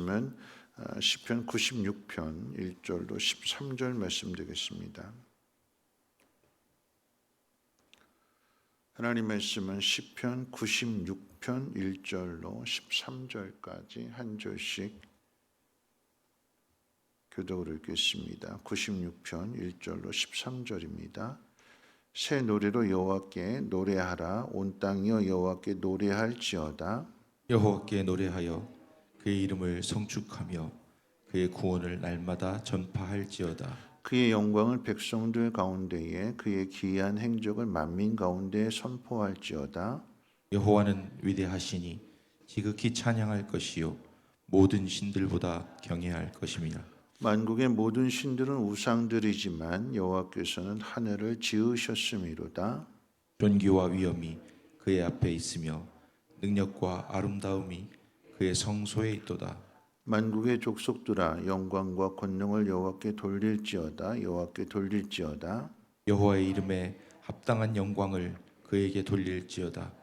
말씀은 시편 96편 1절로 13절 말씀 되겠습니다. 하나님 말씀은 시편 96편 1절로 13절까지 한 절씩 교독으로 읽겠습니다. 96편 1절로 13절입니다. 새 노래로 여호와께 노래하라. 온 땅이여 여호와께 노래할지어다. 여호와께 노래하여 그의 이름을 성축하며 그의 구원을 날마다 전파할지어다. 그의 영광을 백성들 가운데에 그의 기이한 행적을 만민 가운데에 선포할지어다. 여호와는 위대하시니 지극히 찬양할 것이요 모든 신들보다 경외할 것임이라. 만국의 모든 신들은 우상들이지만 여호와께서는 하늘을 지으셨음이로다. 존귀와 위엄이 그의 앞에 있으며 능력과 아름다움이 그의 성소에 있도다. 만국의 족속들아 영광과 권능을 여호와께 돌릴지어다. 여호와께 돌릴지어다. 여호와의 이름에 합당한 영광을 그에게 돌릴지어다.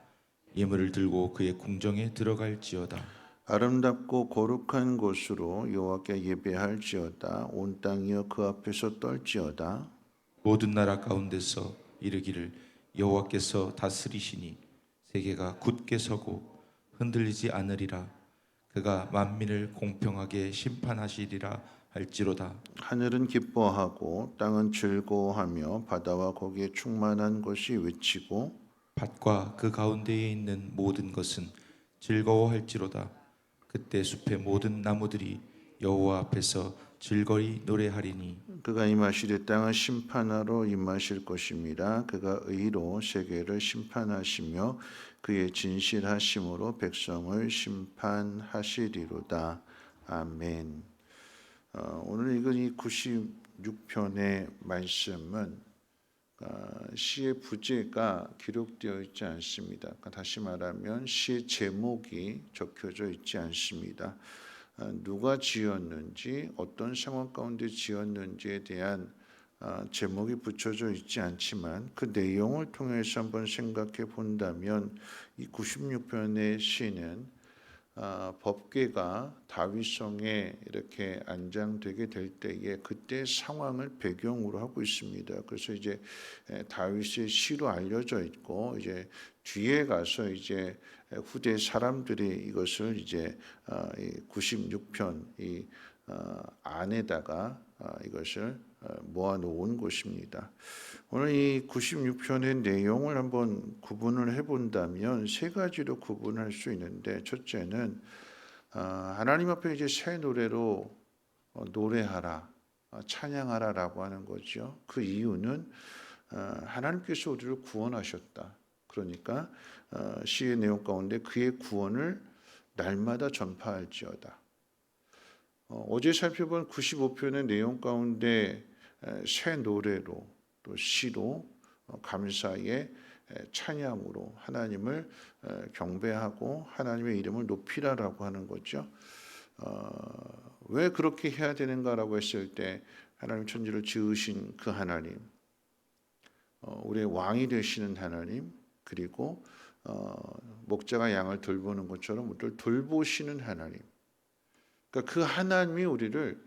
예물을 들고 그의 궁정에 들어갈지어다. 아름답고 거룩한 곳으로 여호와께 예배할지어다. 온 땅이여 그 앞에서 떨지어다. 모든 나라 가운데서 이르기를 여호와께서 다스리시니 세계가 굳게 서고 흔들리지 않으리라. 그가 만민을 공평하게 심판하시리라 할지로다. 하늘은 기뻐하고 땅은 즐거워하며 바다와 거기에 충만한 것이 외치고 밭과 그 가운데에 있는 모든 것은 즐거워할지로다. 그때 숲의 모든 나무들이 여호와 앞에서 즐거이 노래하리니 그가 임하시되 땅은 심판하러 임하실 것입니다. 그가 의로 세계를 심판하시며 그의 진실하심으로 백성을 심판하시리로다. 아멘. 오늘 읽은 이 96편의 말씀은 시의 부제가 기록되어 있지 않습니다. 다시 말하면 시의 제목이 적혀져 있지 않습니다. 누가 지었는지 어떤 상황 가운데 지었는지에 대한 제목이 붙여져 있지 않지만 그 내용을 통해서 한번 생각해 본다면 이 96편의 시는 법궤가 다윗성에 이렇게 안장되게 될 때에 그때 상황을 배경으로 하고 있습니다. 그래서 이제 다윗의 시로 알려져 있고 이제 뒤에 가서 이제 후대 사람들이 이것을 이제 96편 이 안에다가 이것을 모아놓은 것입니다. 오늘 이 96편의 내용을 한번 구분을 해본다면 세 가지로 구분할 수 있는데, 첫째는 하나님 앞에 이제 새 노래로 노래하라, 찬양하라라고 하는 거죠. 그 이유는 하나님께서 우리를 구원하셨다. 그러니까 시의 내용 가운데 그의 구원을 날마다 전파할지어다. 어제 살펴본 95편의 내용 가운데 새 노래로 또 시로 감사의 찬양으로 하나님을 경배하고 하나님의 이름을 높이라라고 하는 거죠. 왜 그렇게 해야 되는가라고 했을 때 하나님 천지를 지으신 그 하나님, 우리의 왕이 되시는 하나님, 그리고 목자가 양을 돌보는 것처럼 우리를 돌보시는 하나님, 그러니까 그 하나님이 우리를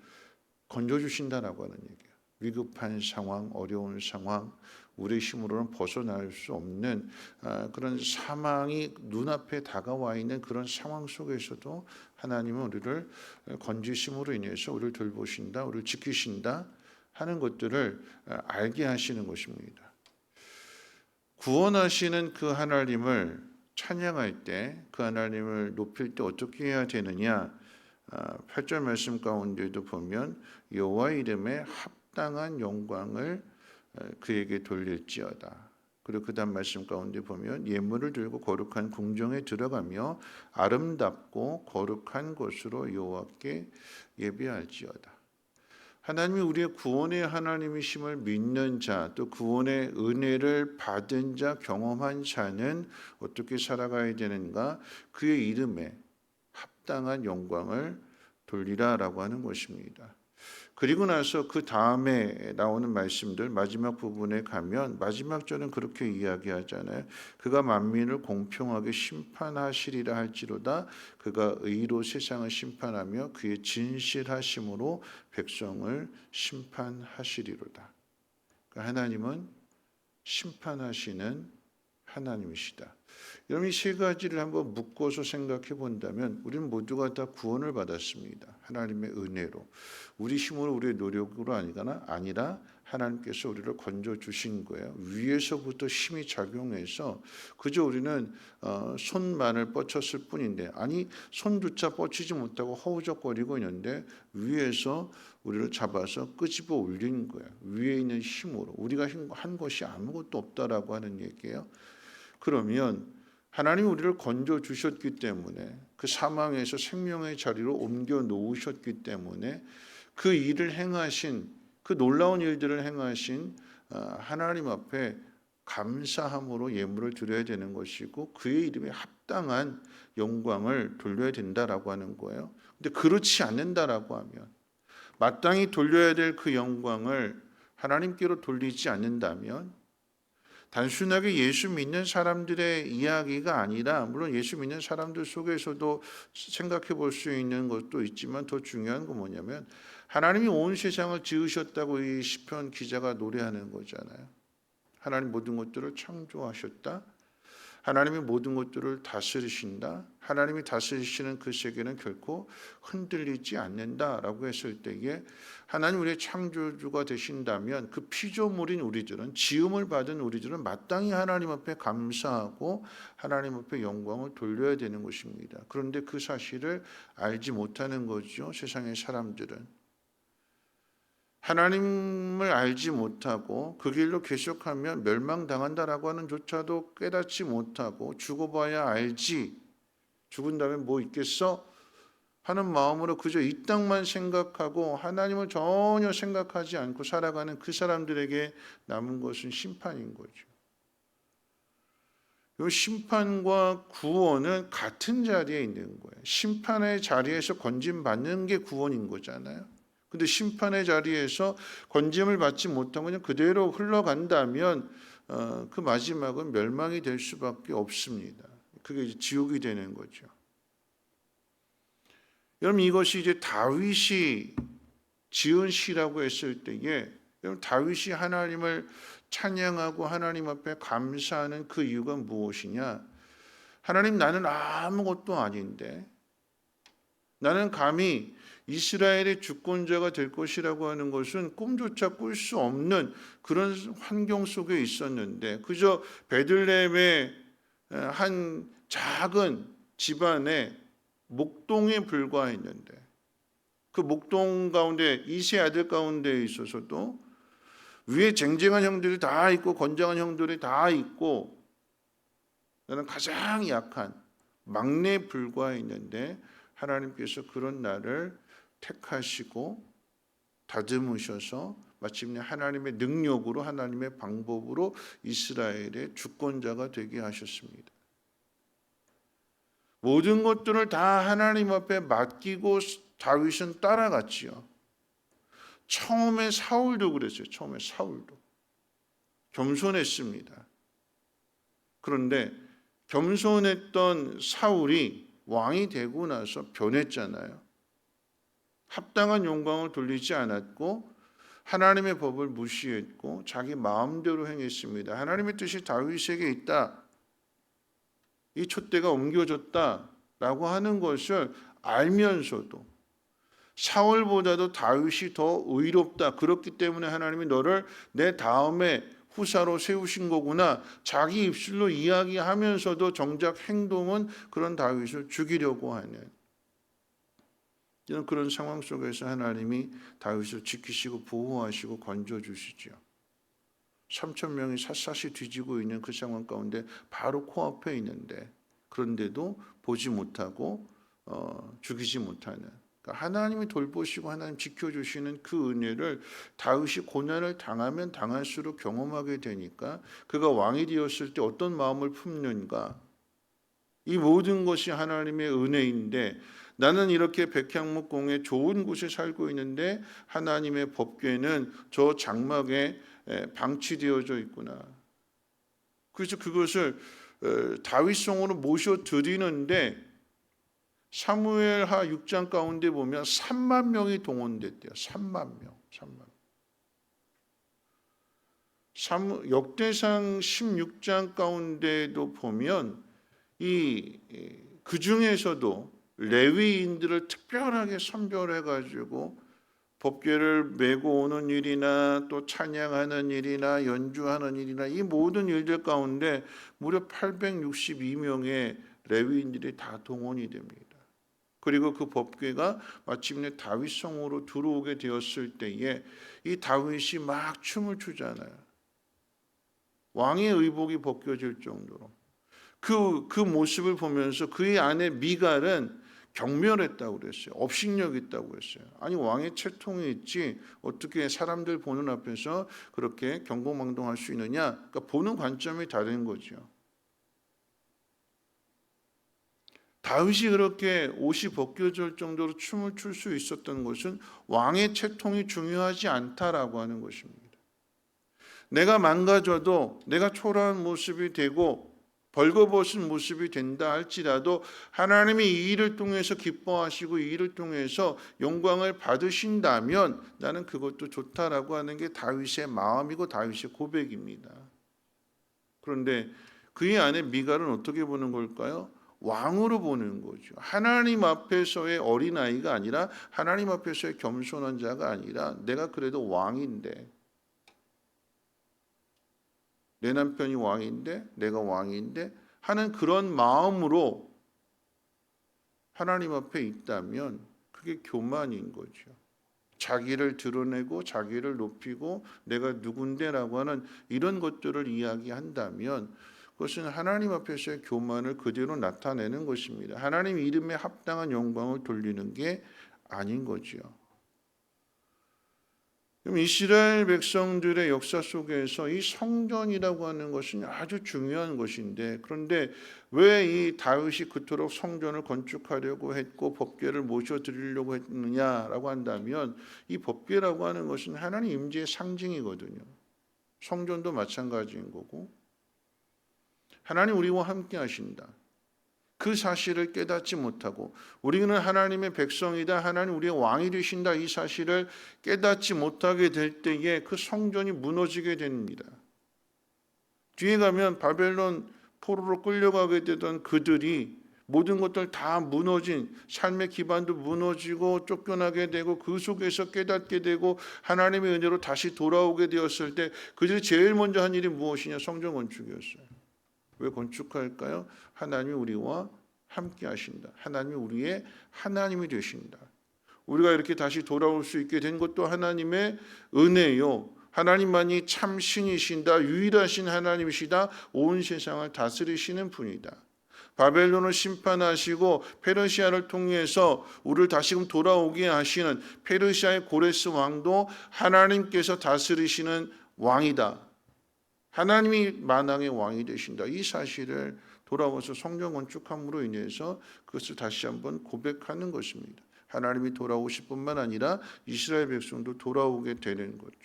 건져주신다라고 하는 얘기예요. 위급한 상황, 어려운 상황, 우리의 힘으로는 벗어날 수 없는 그런 사망이 눈앞에 다가와 있는 그런 상황 속에서도 하나님은 우리를 건지심으로 인해서 우리를 돌보신다, 우리를 지키신다 하는 것들을 알게 하시는 것입니다. 구원하시는 그 하나님을 찬양할 때, 그 하나님을 높일 때 어떻게 해야 되느냐? 8절 말씀 가운데도 보면 여호와의 이름에 합당한 영광을 그에게 돌릴지어다. 그리고 그 다음 말씀 가운데 보면 예물을 들고 거룩한 궁정에 들어가며 아름답고 거룩한 곳으로 여호와께 예배할지어다. 하나님이 우리의 구원의 하나님이심을 믿는 자, 또 구원의 은혜를 받은 자, 경험한 자는 어떻게 살아가야 되는가? 그의 이름에 합당한 영광을 돌리라라고 하는 것입니다. 그리고 나서 그 다음에 나오는 말씀들 마지막 부분에 가면 마지막 절은 그렇게 이야기하잖아요. 그가 만민을 공평하게 심판하시리라 할지로다. 그가 의로 세상을 심판하며 그의 진실하심으로 백성을 심판하시리로다. 그러니까 하나님은 심판하시는 하나님이시다. 여러분 이 세 가지를 한번 묶어서 생각해 본다면 우리는 모두가 다 구원을 받았습니다. 하나님의 은혜로. 우리 힘으로 우리의 노력으로 아니라 하나님께서 우리를 건져 주신 거예요. 위에서부터 힘이 작용해서 그저 우리는 손만을 뻗쳤을 뿐인데 아니 손조차 뻗치지 못하고 허우적거리고 있는데 위에서 우리를 잡아서 끄집어 올린 거예요. 위에 있는 힘으로 우리가 한 것이 아무것도 없다라고 하는 얘기예요. 그러면 하나님이 우리를 건져 주셨기 때문에 그 사망에서 생명의 자리로 옮겨 놓으셨기 때문에 그 일을 행하신 그 놀라운 일들을 행하신 하나님 앞에 감사함으로 예물을 드려야 되는 것이고 그의 이름에 합당한 영광을 돌려야 된다라고 하는 거예요. 근데 그렇지 않는다라고 하면 마땅히 돌려야 될 그 영광을 하나님께로 돌리지 않는다면 단순하게 예수 믿는 사람들의 이야기가 아니라 물론 예수 믿는 사람들 속에서도 생각해 볼 수 있는 것도 있지만 더 중요한 건 뭐냐면 하나님이 온 세상을 지으셨다고 이 시편 기자가 노래하는 거잖아요. 하나님 모든 것들을 창조하셨다. 하나님이 모든 것들을 다스리신다. 하나님이 다스리시는 그 세계는 결코 흔들리지 않는다라고 했을 때에 하나님 우리의 창조주가 되신다면 그 피조물인 우리들은 지음을 받은 우리들은 마땅히 하나님 앞에 감사하고 하나님 앞에 영광을 돌려야 되는 것입니다. 그런데 그 사실을 알지 못하는 거죠. 세상의 사람들은. 하나님을 알지 못하고 그 길로 계속하면 멸망당한다라고 하는 조차도 깨닫지 못하고 죽어봐야 알지 죽은 다음에 뭐 있겠어? 하는 마음으로 그저 이 땅만 생각하고 하나님을 전혀 생각하지 않고 살아가는 그 사람들에게 남은 것은 심판인 거죠. 이 심판과 구원은 같은 자리에 있는 거예요. 심판의 자리에서 건짐받는 게 구원인 거잖아요. 근데 심판의 자리에서 건짐을 받지 못하고 그냥 그대로 흘러간다면 그 마지막은 멸망이 될 수밖에 없습니다. 그게 이제 지옥이 되는 거죠. 여러분 이것이 이제 다윗이 지은 시라고 했을 때에 여러분 다윗이 하나님을 찬양하고 하나님 앞에 감사하는 그 이유가 무엇이냐? 하나님 나는 아무것도 아닌데 나는 감히 이스라엘의 주권자가 될 것이라고 하는 것은 꿈조차 꿀 수 없는 그런 환경 속에 있었는데 그저 베들레헴의 한 작은 집안의 목동에 불과했는데 그 목동 가운데 이세 아들 가운데 있어서도 위에 쟁쟁한 형들이 다 있고 건장한 형들이 다 있고 나는 가장 약한 막내에 불과했는데 하나님께서 그런 나를 택하시고 다듬으셔서 마침내 하나님의 능력으로 하나님의 방법으로 이스라엘의 주권자가 되게 하셨습니다. 모든 것들을 다 하나님 앞에 맡기고 다윗은 따라갔지요. 처음에 사울도 그랬어요. 처음에 사울도 겸손했습니다. 그런데 겸손했던 사울이 왕이 되고 나서 변했잖아요. 합당한 영광을 돌리지 않았고 하나님의 법을 무시했고 자기 마음대로 행했습니다. 하나님의 뜻이 다윗에게 있다. 이 촛대가 옮겨졌다라고 하는 것을 알면서도 사울보다도 다윗이 더 의롭다. 그렇기 때문에 하나님이 너를 내 다음에 후사로 세우신 거구나. 자기 입술로 이야기하면서도 정작 행동은 그런 다윗을 죽이려고 하는 그런 상황 속에서 하나님이 다윗을 지키시고 보호하시고 건져주시죠. 3,000명이 샅샅이 뒤지고 있는 그 상황 가운데 바로 코앞에 있는데 그런데도 보지 못하고 죽이지 못하는 그러니까 하나님이 돌보시고 하나님 지켜주시는 그 은혜를 다윗이 고난을 당하면 당할수록 경험하게 되니까 그가 왕이 되었을 때 어떤 마음을 품는가 이 모든 것이 하나님의 은혜인데 나는 이렇게 백향목공에 좋은 곳에 살고 있는데 하나님의 법궤는 저 장막에 방치되어져 있구나. 그래서 그것을 다윗성으로 모셔 드리는데 사무엘하 6장 가운데 보면 3만 명이 동원됐대요. 3만 명. 3만. 역대상 16장 가운데도 보면 그 중에서도 레위인들을 특별하게 선별해 가지고 법궤를 메고 오는 일이나 또 찬양하는 일이나 연주하는 일이나 이 모든 일들 가운데 무려 862명의 레위인들이 다 동원이 됩니다. 그리고 그 법궤가 마침내 다윗 성으로 들어오게 되었을 때에 이 다윗이 막 춤을 추잖아요. 왕의 의복이 벗겨질 정도로 그 모습을 보면서 그의 아내 미갈은 경멸했다고 그랬어요. 업신여기 있다고 그랬어요. 아니 왕의 채통이 있지 어떻게 사람들 보는 앞에서 그렇게 경거망동할 수 있느냐? 그러니까 보는 관점이 다른 거죠. 다윗이 그렇게 옷이 벗겨질 정도로 춤을 출 수 있었던 것은 왕의 채통이 중요하지 않다라고 하는 것입니다. 내가 망가져도 내가 초라한 모습이 되고 벌거벗은 모습이 된다 할지라도 하나님이 이 일을 통해서 기뻐하시고 이 일을 통해서 영광을 받으신다면 나는 그것도 좋다라고 하는 게 다윗의 마음이고 다윗의 고백입니다. 그런데 그의 아내 미갈은 어떻게 보는 걸까요? 왕으로 보는 거죠. 하나님 앞에서의 어린아이가 아니라 하나님 앞에서의 겸손한 자가 아니라 내가 그래도 왕인데 내 남편이 왕인데 내가 왕인데 하는 그런 마음으로 하나님 앞에 있다면 그게 교만인 거죠. 자기를 드러내고 자기를 높이고 내가 누군데라고 하는 이런 것들을 이야기한다면 그것은 하나님 앞에서의 교만을 그대로 나타내는 것입니다. 하나님 이름에 합당한 영광을 돌리는 게 아닌 거죠. 그럼 이스라엘 백성들의 역사 속에서 이 성전이라고 하는 것은 아주 중요한 것인데 그런데 왜 이 다윗이 그토록 성전을 건축하려고 했고 법궤를 모셔드리려고 했느냐라고 한다면 이 법궤라고 하는 것은 하나님 임재의 상징이거든요. 성전도 마찬가지인 거고 하나님 우리와 함께 하신다. 그 사실을 깨닫지 못하고 우리는 하나님의 백성이다. 하나님 우리의 왕이 되신다. 이 사실을 깨닫지 못하게 될 때에 그 성전이 무너지게 됩니다. 뒤에 가면 바벨론 포로로 끌려가게 되던 그들이 모든 것들 다 무너진 삶의 기반도 무너지고 쫓겨나게 되고 그 속에서 깨닫게 되고 하나님의 은혜로 다시 돌아오게 되었을 때 그들이 제일 먼저 한 일이 무엇이냐? 성전 건축이었어요. 왜 건축할까요? 하나님이 우리와 함께 하신다. 하나님이 우리의 하나님이 되신다. 우리가 이렇게 다시 돌아올 수 있게 된 것도 하나님의 은혜요. 하나님만이 참 신이신다. 유일하신 하나님이시다. 온 세상을 다스리시는 분이다. 바벨론을 심판하시고 페르시아를 통해서 우리를 다시금 돌아오게 하시는 페르시아의 고레스 왕도 하나님께서 다스리시는 왕이다. 하나님이 만왕의 왕이 되신다. 이 사실을 돌아와서 성전 건축함으로 인해서 그것을 다시 한번 고백하는 것입니다. 하나님이 돌아오실 뿐만 아니라 이스라엘 백성도 돌아오게 되는 거죠.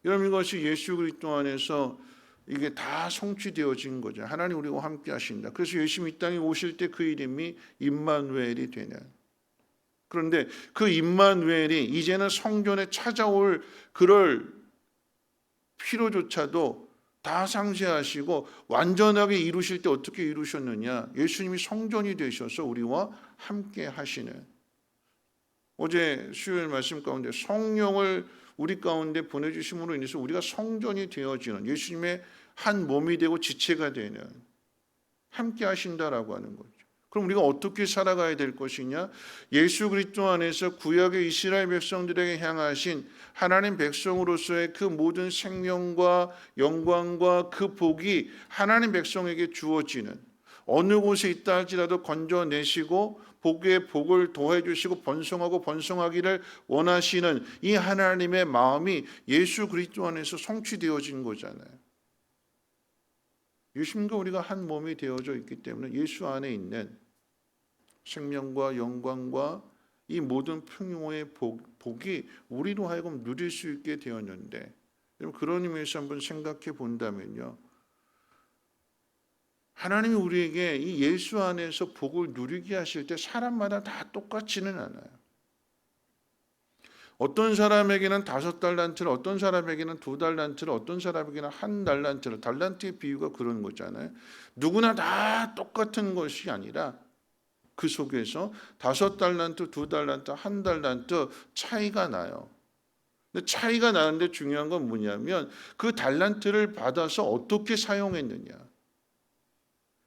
여러분 이것이 예수 그리스도 안에서 이게 다 성취되어진 거죠. 하나님 우리와 함께 하신다. 그래서 예수님이 이 땅에 오실 때 그 이름이 임마누엘이 되는. 그런데 그 임마누엘이 이제는 성전에 찾아올 그럴 필요조차도 다 상쇄하시고 완전하게 이루실 때 어떻게 이루셨느냐? 예수님이 성전이 되셔서 우리와 함께 하시는. 어제 수요일 말씀 가운데 성령을 우리 가운데 보내주심으로 인해서 우리가 성전이 되어지는 예수님의 한 몸이 되고 지체가 되는 함께 하신다라고 하는 거죠. 그럼 우리가 어떻게 살아가야 될 것이냐? 예수 그리스도 안에서 구약의 이스라엘 백성들에게 향하신 하나님 백성으로서의 그 모든 생명과 영광과 그 복이 하나님 백성에게 주어지는 어느 곳에 있다 할지라도 건져내시고 복에 복을 더해 주시고 번성하고 번성하기를 원하시는 이 하나님의 마음이 예수 그리스도 안에서 성취되어진 거잖아요. 예수님과 우리가 한 몸이 되어져 있기 때문에 예수 안에 있는 생명과 영광과 이 모든 풍요의 복이 우리로 하여금 누릴 수 있게 되었는데, 그런 의미에서 한번 생각해 본다면요, 하나님이 우리에게 이 예수 안에서 복을 누리게 하실 때 사람마다 다 똑같지는 않아요. 어떤 사람에게는 5달란트를, 어떤 사람에게는 2달란트를, 어떤 사람에게는 1달란트를, 달란트의 비유가 그런 거잖아요. 누구나 다 똑같은 것이 아니라 그 속에서 5달란트, 2달란트, 1달란트 차이가 나요. 근데 차이가 나는데 중요한 건 뭐냐면 그 달란트를 받아서 어떻게 사용했느냐.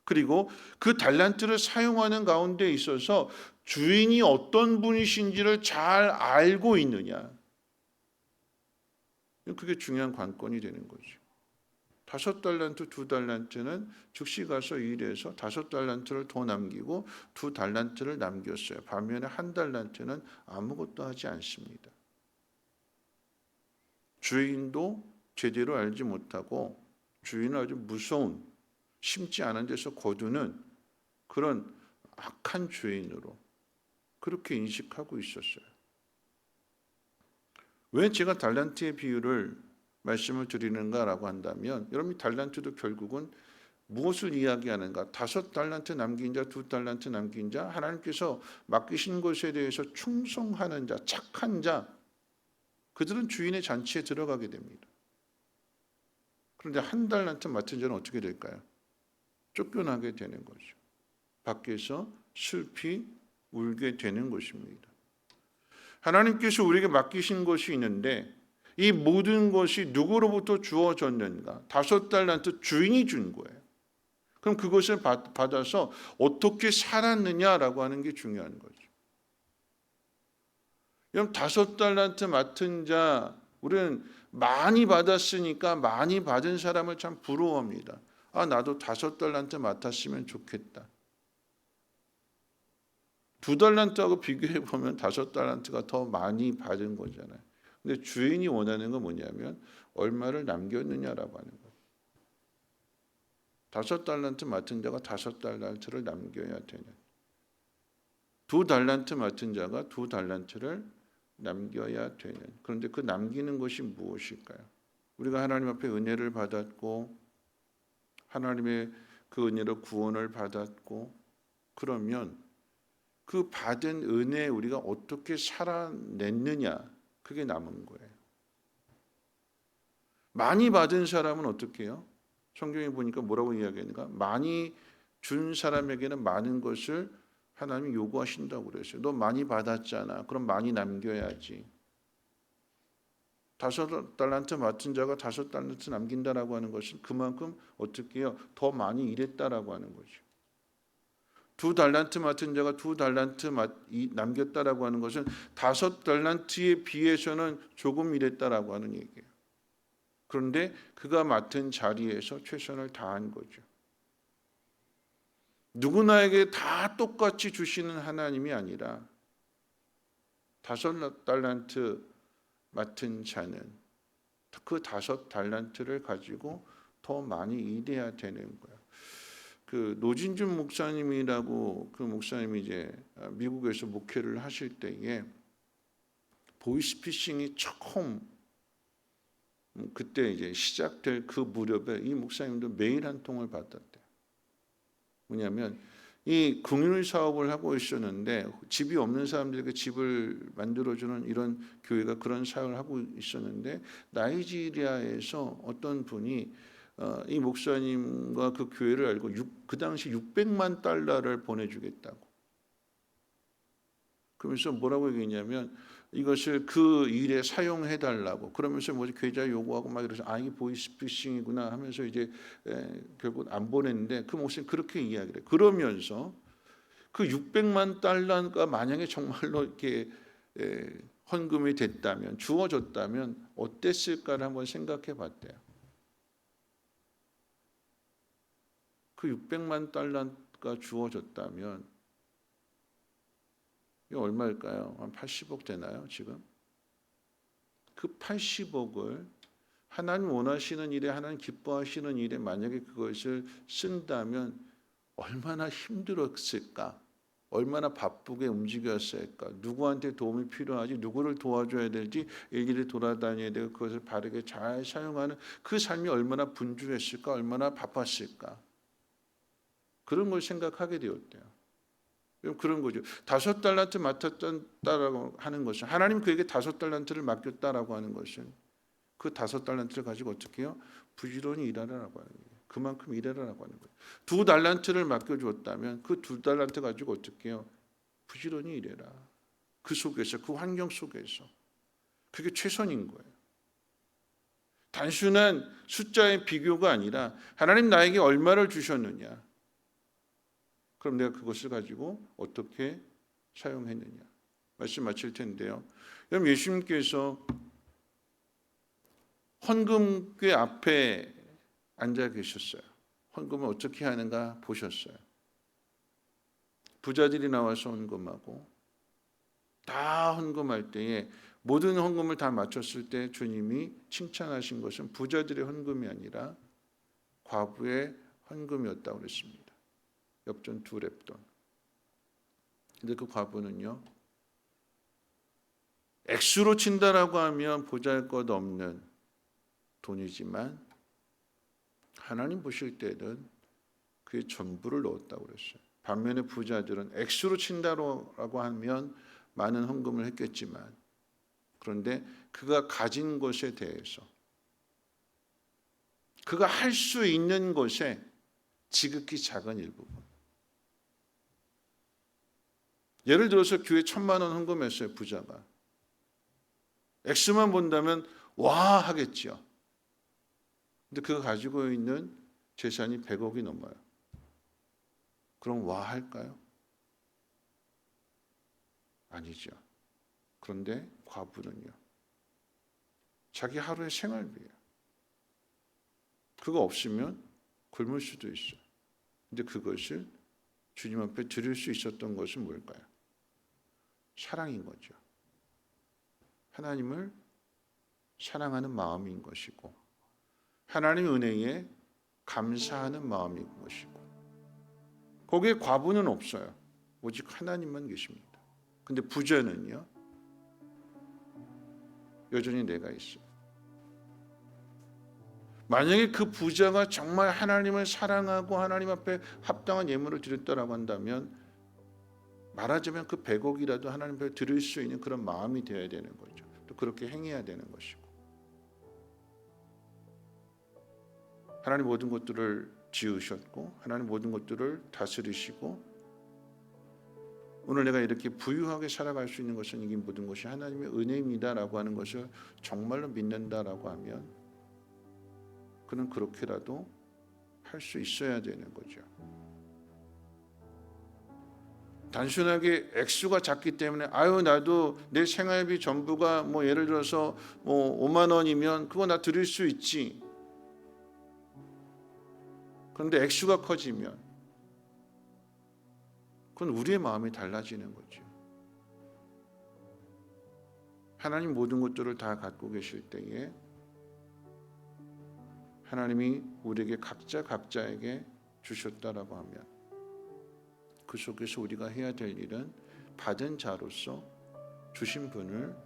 그리고 그 달란트를 사용하는 가운데 있어서 주인이 어떤 분이신지를 잘 알고 있느냐. 그게 중요한 관건이 되는 거죠. 5달란트, 2달란트는 즉시 가서 일해서 5달란트를 더 남기고 2달란트를 남겼어요. 반면에 1달란트는 아무것도 하지 않습니다. 주인도 제대로 알지 못하고 주인은 아주 무서운, 심지 않은 데서 거두는 그런 악한 주인으로 그렇게 인식하고 있었어요. 왜 제가 달란트의 비유를 말씀을 드리는가라고 한다면, 여러분, 달란트도 결국은 무엇을 이야기하는가? 5달란트 남긴 자, 2달란트 남긴 자, 하나님께서 맡기신 것에 대해서 충성하는 자, 착한 자, 그들은 주인의 잔치에 들어가게 됩니다. 그런데 1달란트 맡은 자는 어떻게 될까요? 쫓겨나게 되는 거죠. 밖에서 슬피 울게 되는 것입니다. 하나님께서 우리에게 맡기신 것이 있는데 이 모든 것이 누구로부터 주어졌는가? 5달란트 주인이 준 거예요. 그럼 그것을 받아서 어떻게 살았느냐라고 하는 게 중요한 거죠. 여러분, 5달란트 맡은 자, 우리는 많이 받았으니까 많이 받은 사람을 참 부러워합니다. 아, 나도 5달란트 맡았으면 좋겠다. 2달란트하고 비교해 보면 5달란트가 더 많이 받은 거잖아요. 근데 주인이 원하는 건 뭐냐면 얼마를 남겼느냐라고 하는 거예요. 5달란트 맡은 자가 5달란트를 남겨야 되는. 2달란트 맡은 자가 2달란트를 남겨야 되는. 그런데 그 남기는 것이 무엇일까요? 우리가 하나님 앞에 은혜를 받았고 하나님의 그 은혜로 구원을 받았고 그러면 그 받은 은혜에 우리가 어떻게 살아냈느냐, 그게 남은 거예요. 많이 받은 사람은 어떻게 해요? 성경에 보니까 뭐라고 이야기하는가? 많이 준 사람에게는 많은 것을 하나님이 요구하신다고 그랬어요. 너 많이 받았잖아. 그럼 많이 남겨야지. 5달란트 맡은 자가 5달란트 남긴다라고 하는 것은 그만큼 어떻게 해요? 더 많이 일했다라고 하는 거죠. 2달란트 맡은 자가 2달란트 남겼다라고 하는 것은 5달란트에 비해서는 조금 일했다라고 하는 얘기예요. 그런데 그가 맡은 자리에서 최선을 다한 거죠. 누구나에게 다 똑같이 주시는 하나님이 아니라 5달란트 맡은 자는 그 5달란트를 가지고 더 많이 일해야 되는 거예요. 그 노진준 목사님이라고 그 목사님이 이제 미국에서 목회를 하실 때에 보이스피싱이 처음 그때 이제 시작될 그 무렵에 이 목사님도 매일 한 통을 받았대요. 뭐냐면 이 긍휼 사업을 하고 있었는데 집이 없는 사람들에게 집을 만들어주는 이런 교회가 그런 사역을 하고 있었는데 나이지리아에서 어떤 분이 이 목사님과 그 교회를 알고 그 당시 600만 달러를 보내주겠다고. 그러면서 뭐라고 얘기했냐면 이것을 그 일에 사용해 달라고. 그러면서 뭐지 계좌 요구하고 막 이래서 아, 이게 보이스피싱이구나 하면서 이제 결국 안 보냈는데 그 목사님 그렇게 이야기를 해. 그러면서 그 600만 달러가 만약에 정말로 이렇게 헌금이 됐다면, 주어졌다면 어땠을까를 한번 생각해 봤대요. 그 600만 달러가 주어졌다면 이게 얼마일까요? 한 80억 되나요, 지금? 그 80억을 하나님 원하시는 일에, 하나님 기뻐하시는 일에 만약에 그것을 쓴다면 얼마나 힘들었을까? 얼마나 바쁘게 움직였을까? 누구한테 도움이 필요하지? 누구를 도와줘야 될지 일일이 돌아다녀야 되고 그것을 바르게 잘 사용하는 그 삶이 얼마나 분주했을까? 얼마나 바빴을까? 그런 걸 생각하게 되었대요. 그런 거죠. 5달란트 맡았다라고 하는 것은 하나님 그에게 5달란트를 맡겼다라고 하는 것은 그 5달란트를 가지고 어떻게 해요? 부지런히 일하라고 하는 거예요. 그만큼 일하라고 하는 거예요. 2달란트를 맡겨주었다면 그 2달란트 가지고 어떻게 해요? 부지런히 일해라. 그 속에서 그 환경 속에서 그게 최선인 거예요. 단순한 숫자의 비교가 아니라 하나님 나에게 얼마를 주셨느냐. 그럼 내가 그것을 가지고 어떻게 사용했느냐. 말씀 마칠 텐데요. 여러분 예수님께서 헌금궤 앞에 앉아 계셨어요. 헌금을 어떻게 하는가 보셨어요. 부자들이 나와서 헌금하고 다 헌금할 때에 모든 헌금을 다 마쳤을 때 주님이 칭찬하신 것은 부자들의 헌금이 아니라 과부의 헌금이었다고 그랬습니다. 엽전 2렙돈. 근데 그 과부는요. 액수로 친다라고 하면 보잘것없는 돈이지만 하나님 보실 때는 그의 전부를 넣었다고 그랬어요. 반면에 부자들은 액수로 친다라고 하면 많은 헌금을 했겠지만 그런데 그가 가진 것에 대해서 그가 할 수 있는 것에 지극히 작은 일부분. 예를 들어서 교회 1,000만 원 헌금했어요. 부자가. 액수만 본다면 와 하겠죠. 근데 그가 가지고 있는 재산이 100억이 넘어요. 그럼 와 할까요? 아니죠. 그런데 과부는요. 자기 하루의 생활비예요. 그거 없으면 굶을 수도 있어요. 근데 그것을 주님 앞에 드릴 수 있었던 것은 뭘까요? 사랑인 거죠. 하나님을 사랑하는 마음인 것이고 하나님의 은혜에 감사하는 마음인 것이고 거기에 과부는 없어요. 오직 하나님만 계십니다. 근데 부자는요. 여전히 내가 있어요. 만약에 그 부자가 정말 하나님을 사랑하고 하나님 앞에 합당한 예물을 드렸다라고 한다면 말하자면 그 100억이라도 하나님 앞에 드릴 수 있는 그런 마음이 되어야 되는 거죠. 또 그렇게 행해야 되는 것이고 하나님 모든 것들을 지으셨고 하나님 모든 것들을 다스리시고 오늘 내가 이렇게 부유하게 살아갈 수 있는 것은 이 모든 것이 하나님의 은혜입니다라고 하는 것을 정말로 믿는다라고 하면 그는 그렇게라도 할 수 있어야 되는 거죠. 단순하게 액수가 작기 때문에 아유 나도 내 생활비 전부가 뭐 예를 들어서 뭐 5만 원이면 그거 나 드릴 수 있지. 그런데 액수가 커지면 그건 우리의 마음이 달라지는 거죠. 하나님 모든 것들을 다 갖고 계실 때에 하나님이 우리에게 각자에게 주셨다라고 하면 그 속에서 우리가 해야 될 일은 받은 자로서 주신 분을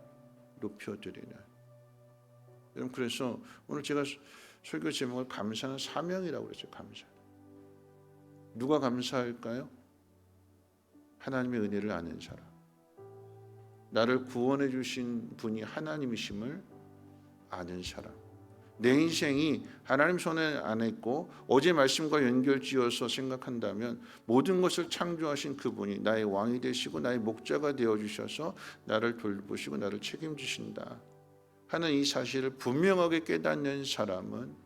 높여드리는. 여러분 그래서 오늘 제가 설교 제목을 감사는 사명이라고 그랬어요. 감사. 누가 감사할까요? 하나님의 은혜를 아는 사람. 나를 구원해 주신 분이 하나님이심을 아는 사람. 내 인생이 하나님 손에 안에 있고 어제 말씀과 연결지어서 생각한다면 모든 것을 창조하신 그분이 나의 왕이 되시고 나의 목자가 되어주셔서 나를 돌보시고 나를 책임지신다 하는 이 사실을 분명하게 깨닫는 사람은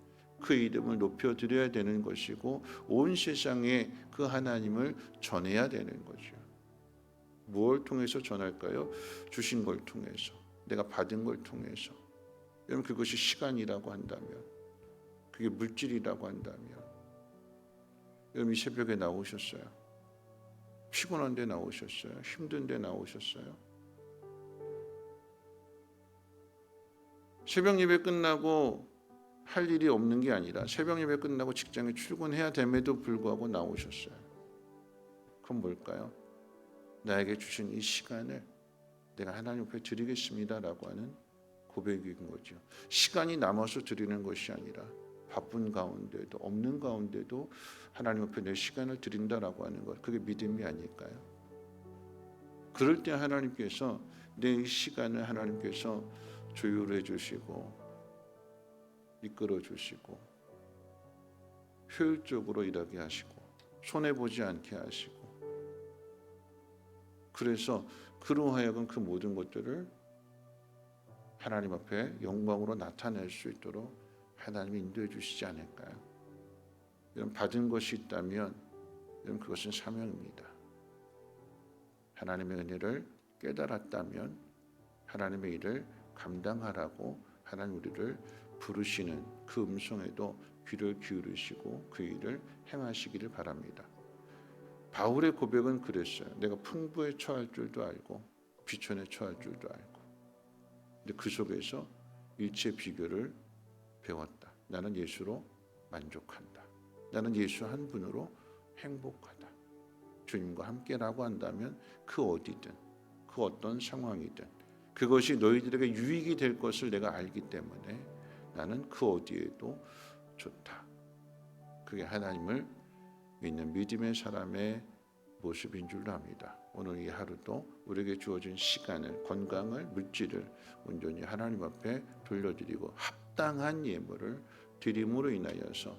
그 이름을 높여드려야 되는 것이고 온 세상에 그 하나님을 전해야 되는 거죠. 무엇을 통해서 전할까요? 주신 걸 통해서, 내가 받은 걸 통해서. 여러분 그것이 시간이라고 한다면, 그게 물질이라고 한다면, 여러분 이 새벽에 나오셨어요. 피곤한데 나오셨어요. 힘든데 나오셨어요. 새벽 예배 끝나고 할 일이 없는 게 아니라 새벽 예배 끝나고 직장에 출근해야 됨에도 불구하고 나오셨어요. 그건 뭘까요? 나에게 주신 이 시간을 내가 하나님 앞에 드리겠습니다라고 하는 고백인 거죠. 시간이 남아서 드리는 것이 아니라 바쁜 가운데도 없는 가운데도 하나님 앞에 내 시간을 드린다라고 하는 것, 그게 믿음이 아닐까요? 그럴 때 하나님께서 내 이 시간을 하나님께서 조율해 주시고 이끌어 주시고 효율적으로 일하게 하시고 손해보지 않게 하시고, 그래서 그로 하여금 그 모든 것들을 하나님 앞에 영광으로 나타낼 수 있도록 하나님이 인도해 주시지 않을까요? 여러분, 받은 것이 있다면 여러분, 그것은 사명입니다. 하나님의 은혜를 깨달았다면 하나님의 일을 감당하라고 하나님 우리를 부르시는 그 음성에도 귀를 기울이시고 그 일을 행하시기를 바랍니다. 바울의 고백은 그랬어요. 내가 풍부에 처할 줄도 알고 비천에 처할 줄도 알고, 근데 그 속에서 일체 비결을 배웠다. 나는 예수로 만족한다. 나는 예수 한 분으로 행복하다. 주님과 함께라고 한다면 그 어디든 그 어떤 상황이든 그것이 너희들에게 유익이 될 것을 내가 알기 때문에 나는 그 어디에도 좋다. 그게 하나님을 믿는 믿음의 사람의 모습인 줄로 압니다. 오늘 이 하루도 우리에게 주어진 시간을, 건강을, 물질을 온전히 하나님 앞에 돌려드리고 합당한 예물을 드림으로 인하여서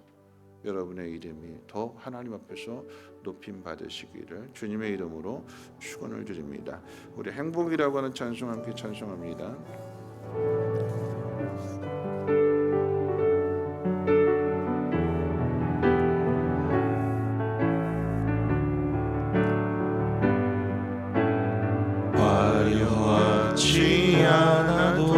여러분의 이름이 더 하나님 앞에서 높임 받으시기를 주님의 이름으로 축원을 드립니다. 우리 행복이라고 하는 찬송 함께 찬송합니다. 화려하지 않아도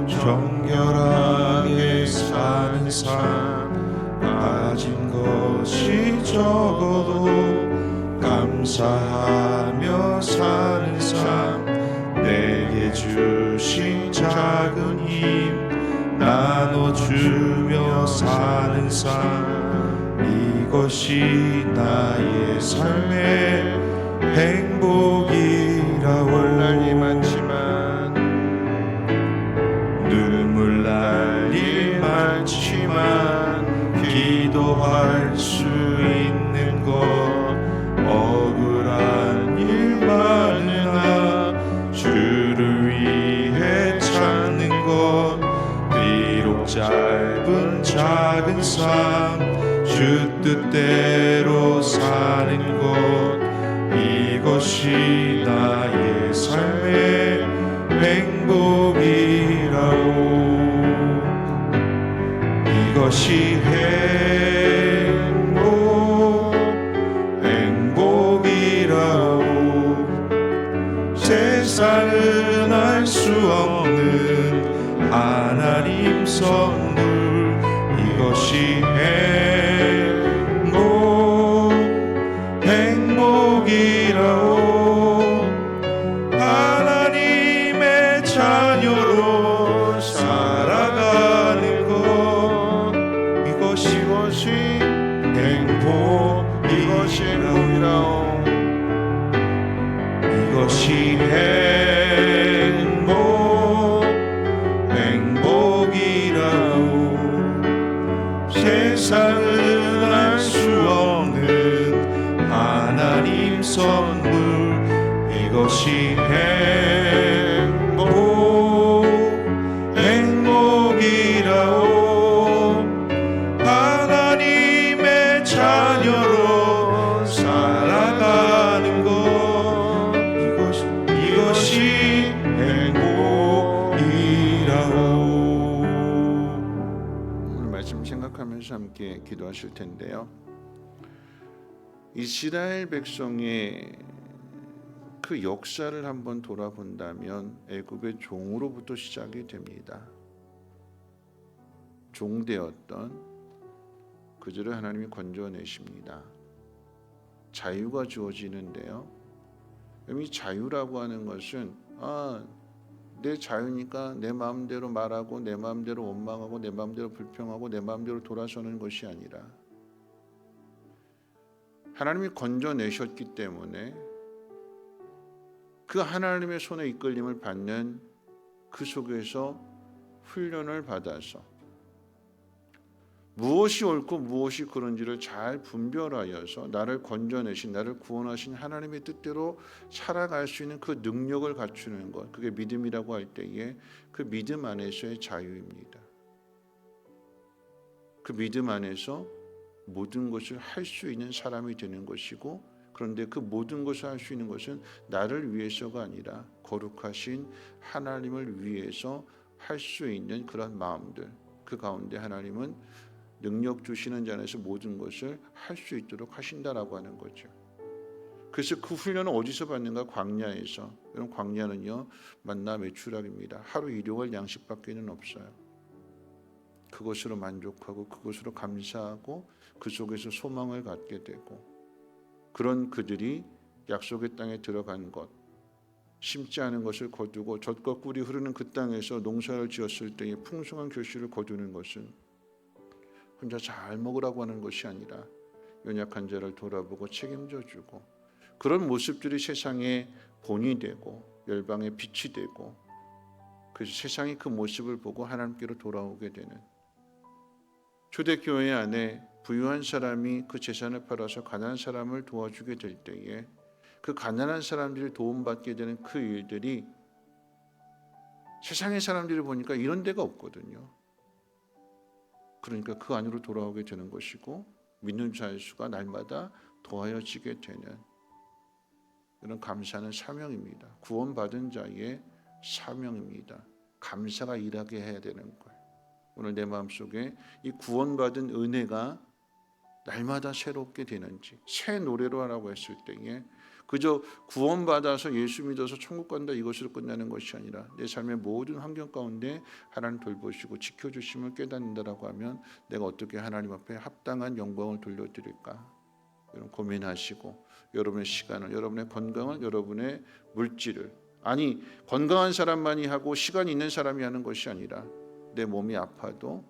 정결하게 사는 삶, 가진 것이 적어도 감사하며 사는 삶, 내게 주신 작은 힘 나눠주며 사는 삶, 이것이 나의 삶의 행복이라고. 날이 많지만 눈물 날 일 많지만 기도할 수 있는 것, 억울한 일 많으나 주를 위해 찾는 것, 비록 짧은 작은 삶 주 뜻대로 사는 것, 이것이 나의 삶의 행복이라오. 이것이 행복이라오. 세상은 알 수 없는 하나님 선물, 이것이 행복이라오. 하나님의 자녀로 살아가는 것, 이것이 행복이라오. 이것이 행복이라오. 세상은 알 수 없는 하나님 선물, 이것이 행복이라오. 하나님의 자녀로 살아가는 것, 이것이 행복이라오. 오늘 말씀 생각하면서 함께 기도하실 텐데요. 이스라엘 백성의 그 역사를 한번 돌아본다면 애굽의 종으로부터 시작이 됩니다. 종되었던 그들을 하나님이 건져내십니다. 자유가 주어지는데요. 이 자유라고 하는 것은 내 자유니까 내 마음대로 말하고 내 마음대로 원망하고 내 마음대로 불평하고 내 마음대로 돌아서는 것이 아니라 하나님이 건져내셨기 때문에 그 하나님의 손에 이끌림을 받는 그 속에서 훈련을 받아서 무엇이 옳고 무엇이 그른지를 잘 분별하여서 나를 건져내신, 나를 구원하신 하나님의 뜻대로 살아갈 수 있는 그 능력을 갖추는 것, 그게 믿음이라고 할 때에 그 믿음 안에서의 자유입니다. 그 믿음 안에서 모든 것을 할 수 있는 사람이 되는 것이고, 그런데 그 모든 것을 할 수 있는 것은 나를 위해서가 아니라 거룩하신 하나님을 위해서 할 수 있는 그런 마음들, 그 가운데 하나님은 능력 주시는 자 안에서 모든 것을 할 수 있도록 하신다라고 하는 거죠. 그래서 그 훈련은 어디서 받는가? 광야에서. 여러분, 광야는요 만나 매출학입니다. 하루 일용할 양식밖에는 없어요. 그것으로 만족하고 그것으로 감사하고 그 속에서 소망을 갖게 되고, 그런 그들이 약속의 땅에 들어간 것, 심지 않은 것을 거두고 젖과 꿀이 흐르는 그 땅에서 농사를 지었을 때의 풍성한 결실을 거두는 것은 혼자 잘 먹으라고 하는 것이 아니라 연약한 자를 돌아보고 책임져 주고, 그런 모습들이 세상의 본이 되고 열방의 빛이 되고, 그래서 세상이 그 모습을 보고 하나님께로 돌아오게 되는, 초대교회 안에 부유한 사람이 그 재산을 팔아서 가난한 사람을 도와주게 될 때에 그 가난한 사람들이 도움받게 되는 그 일들이 세상의 사람들이 보니까 이런 데가 없거든요. 그러니까 그 안으로 돌아오게 되는 것이고, 믿는 자의 수가 날마다 더하여지게 되는, 이런 감사는 사명입니다. 구원받은 자의 사명입니다. 감사가 일하게 해야 되는 거예요. 오늘 내 마음속에 이 구원받은 은혜가 날마다 새롭게 되는지, 새 노래로 하라고 했을 때에 그저 구원받아서 예수 믿어서 천국 간다 이것으로 끝나는 것이 아니라 내 삶의 모든 환경 가운데 하나님 돌보시고 지켜주심을 깨닫는다라고 하면 내가 어떻게 하나님 앞에 합당한 영광을 돌려드릴까, 여러분 고민하시고 여러분의 시간을, 여러분의 건강을, 여러분의 물질을, 아니 건강한 사람만이 하고 시간이 있는 사람이 하는 것이 아니라 내 몸이 아파도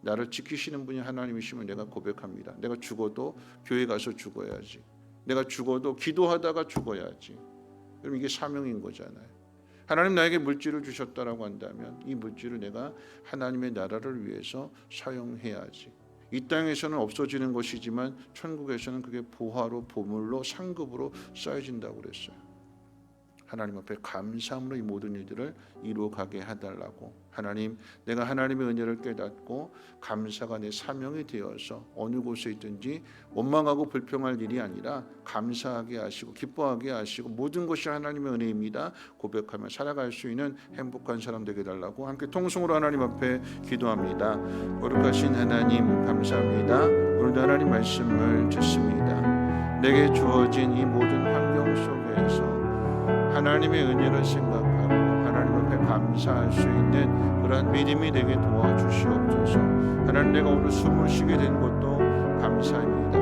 나를 지키시는 분이 하나님이심을 내가 고백합니다. 내가 죽어도 교회 가서 죽어야지, 내가 죽어도 기도하다가 죽어야지. 그럼 이게 사명인 거잖아요. 하나님 나에게 물질을 주셨다라고 한다면 이 물질을 내가 하나님의 나라를 위해서 사용해야지. 이 땅에서는 없어지는 것이지만 천국에서는 그게 보화로, 보물로, 상급으로 쌓여진다고 그랬어요. 하나님 앞에 감사함으로 이 모든 일들을 이루어가게 해달라고. 하나님, 내가 하나님의 은혜를 깨닫고 감사가 내 사명이 되어서 어느 곳에 있든지 원망하고 불평할 일이 아니라 감사하게 하시고 기뻐하게 하시고 모든 것이 하나님의 은혜입니다 고백하며 살아갈 수 있는 행복한 사람 되게 해달라고 함께 통성으로 하나님 앞에 기도합니다. 거룩하신 하나님 감사합니다. 오늘도 하나님 말씀을 듣습니다. 내게 주어진 이 모든 환경 속에서 하나님의 은혜를 생각하고 하나님 앞에 감사할 수 있는 그러한 믿음이 되게 도와주시옵소서. 하나님, 내가 오늘 숨을 쉬게 된 것도 감사입니다.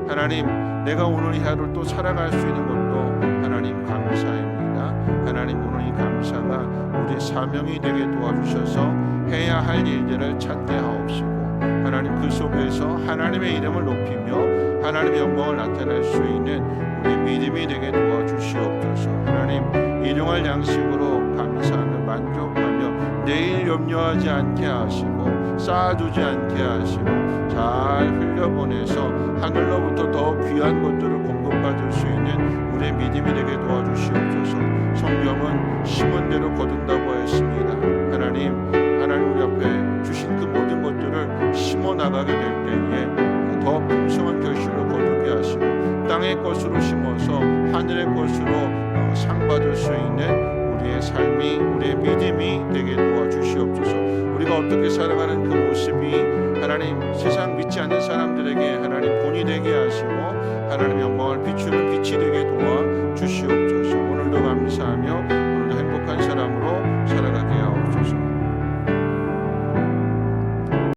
하나님, 내가 오늘 이 하루를 또 살아갈 수 있는 것도 하나님 감사입니다. 하나님, 오늘 이 감사가 우리의 사명이 되게 도와주셔서 해야 할 일들을 찾게 하옵시고, 하나님 그 속에서 하나님의 이름을 높이며 하나님의 영광을 나타낼 수 있는 우리 믿음이 되게 도와주시옵소서. 하나님, 일용할 양식으로 감사하며 만족하며 내일 염려하지 않게 하시고 쌓아두지 않게 하시고 잘 흘려보내서 하늘로부터 더 귀한 것들을 공급받을 수 있는 우리의 믿음이 되게 도와주시옵소서. 성경은 심은 대로 거둔다고 했습니다. 하나님 우리 앞에 주신 그 모든 것들을 심어 나가게 될 때에 더 풍성한 결실을 거두게 하시고 땅의 것으로 심어서 하늘의 것으로 상 받을 수 있는 우리의 삶이, 우리의 믿음이 되게 도와주시옵소서. 우리가 어떻게 살아가는 그 모습이 하나님 세상 믿지 않는 사람들에게 하나님 본이 되게 하시고 하나님 영광을 비추는 빛이 되게 도와주시옵소서. 오늘도 감사하며